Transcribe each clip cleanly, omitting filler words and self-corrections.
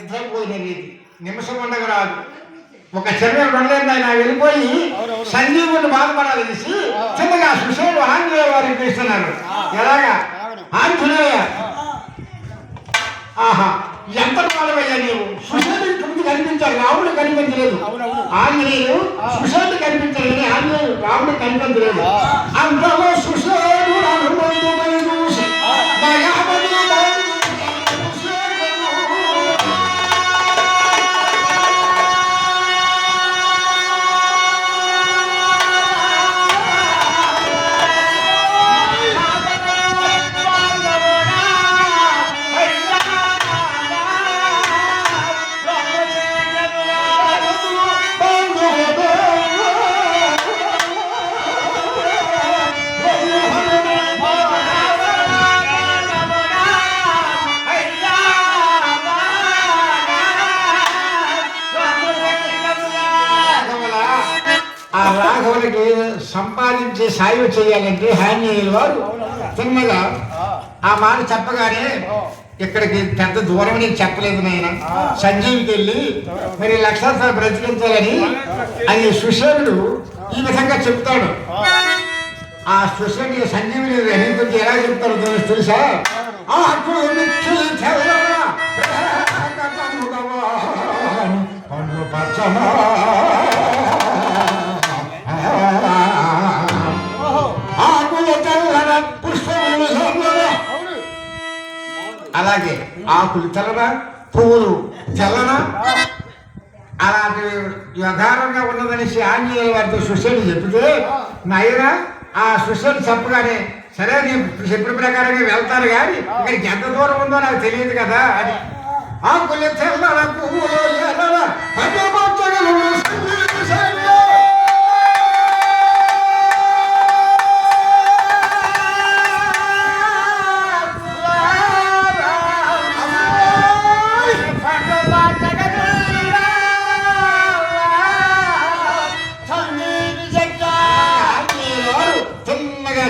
ఎంతసేపు పోయినది నిమిషం ఉండగా రాదు. ఒక చర్యలు ఉండలేదు. ఆయన వెళ్ళిపోయి సంజీవుని బాధపడాలి తీసి చిన్నగా సుశేడు ఆంజనేయ వారికి పిలుస్తున్నారు. ఎలాగా ఆంజనేయ, ఆహా ఎంత బాధమయ్యా నీవు. సుశేడు ముందు కనిపించారు, రాముడు కనిపించలేదు. ఆంజనేయుడు సుశేడు కనిపించారు కానీ ఆంజనేయుడు రాముడు కనిపించలేదు. అంతలో సుశేడు చూసి రాఘవునికి సంపాదించి సాయం చేయాలంటే ఆంజనేయుల వారు చిన్నగా ఆ మాట చెప్పగానే ఇక్కడికి పెద్ద దూరం నేను చెప్పలేదు నాయన. సంజీవికి వెళ్ళి మరి లక్షాలు బ్రతికించాలని అని సుశేనుడు ఈ విధంగా చెప్తాడు. ఆ సుశేనుడు సంజీవిని గురించి ఎలా చెప్తాడు తెలుసా? అలాగే ఆకులు తెల్లన, పువ్వులు తెల్లన, అలాంటి యథారంగా ఉన్నదనేసి ఆంజనేయుల వారితో సుశేడు చెప్తే నాయన ఆ సుశేడు చెప్పగానే సరే నేను చెప్పిన ప్రకారంగా వెళ్తాను కానీ ఇక్కడికి ఎంత దూరం ఉందో నాకు తెలియదు కదా అని. ఆకులు తెల్లన, పువ్వులు ఎర్రన,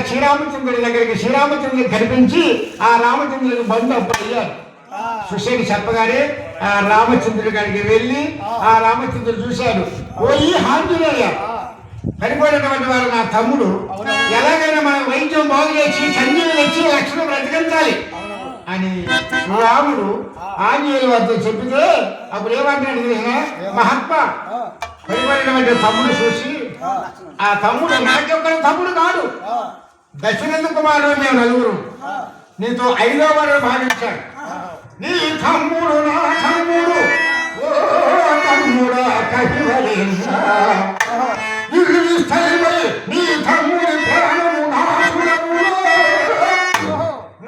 శ్రీరామచంద్రుడి దగ్గరికి శ్రీరామచంద్రుడు కనిపించి ఆ రామచంద్రుడికి బంధు అప్పుడు అయ్యారు. సుశేడు చెప్పగానే ఆ రామచంద్రుడి గారికి వెళ్ళి ఆ రామచంద్రుడు చూశాడు. పోయి ఆంజనేయ పడిపోయినటువంటి వారు నా తమ్ముడు, ఎలాగైనా మనం వైద్యం బాగు చేసి సంజీవుని వచ్చి లక్ష్మణ్ బ్రతికించాలి అని రాముడు ఆంజనేయుల వారితో చెప్తే అప్పుడు ఏమంటాడు తెలిసిన మహాత్మా పడిపోయినటువంటి తమ్ముడు చూసి ఆ తమ్ముడు నాకొక్క తమ్ముడు కాదు, దశరథ కుమారుడు మేము నలుగురు, నీతో 5వ వారు భావించాడు. నీ తమ్ముడు నా తమ్ముడు, ఓ తమ్ముడా నీ తమ్ముడి ప్రాణము నాశుడములో,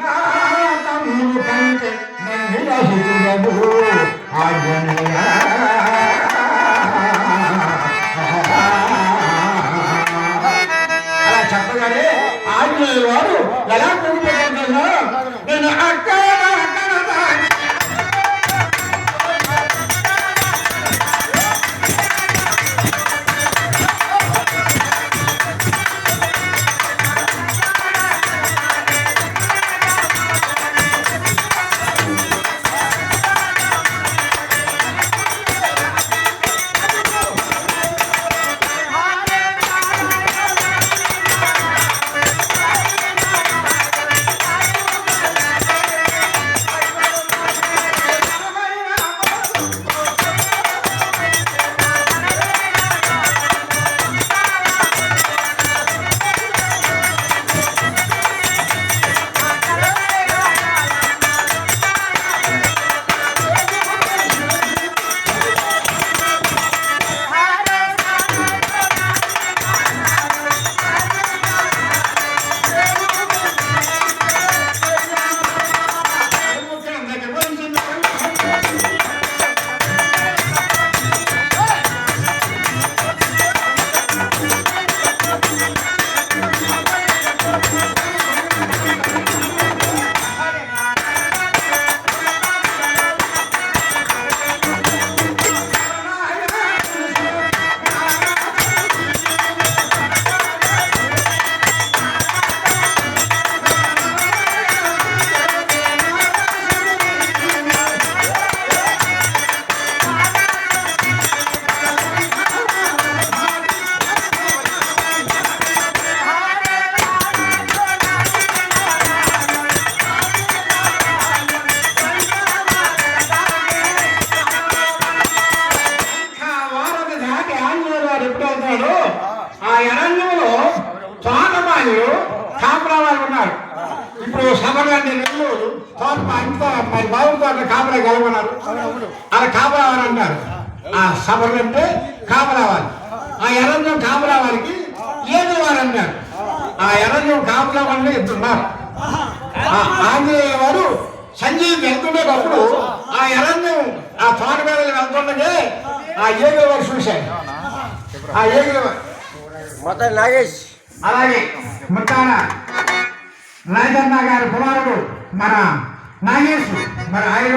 నా తమ్ముడు కంటే నన్ను ఆంజనేయ. అలా చెప్పగానే ఆంజనేయుల వారు ఎలా పొందుతున్నా నేను అక్కడ తోట అంతా మరి బాబు తోట కాపలా గెలవన్నారు అలా కాపలావని అంటారు. ఆ సభలు అంటే కాపలావాలి. ఆ ఎర్రజం కాపలావారికి ఏది వారు అన్నారు. ఆ ఎర్రజం కాపలావాళ్ళని ఇస్తున్నారు. ఆంజనేయ వారు సంజీవి వెళ్తుండేటప్పుడు ఆ ఎర్రజం ఆ తోట మీద వెళ్తుండగా ఆ ఏగుల వారు చూశారు. ఆ ఏగుల మొత్తం నాగేష్ అలాగే ముత్తాన రాజన్న గారి కుమారుడు మన నాగేశ్ మరి ఆయన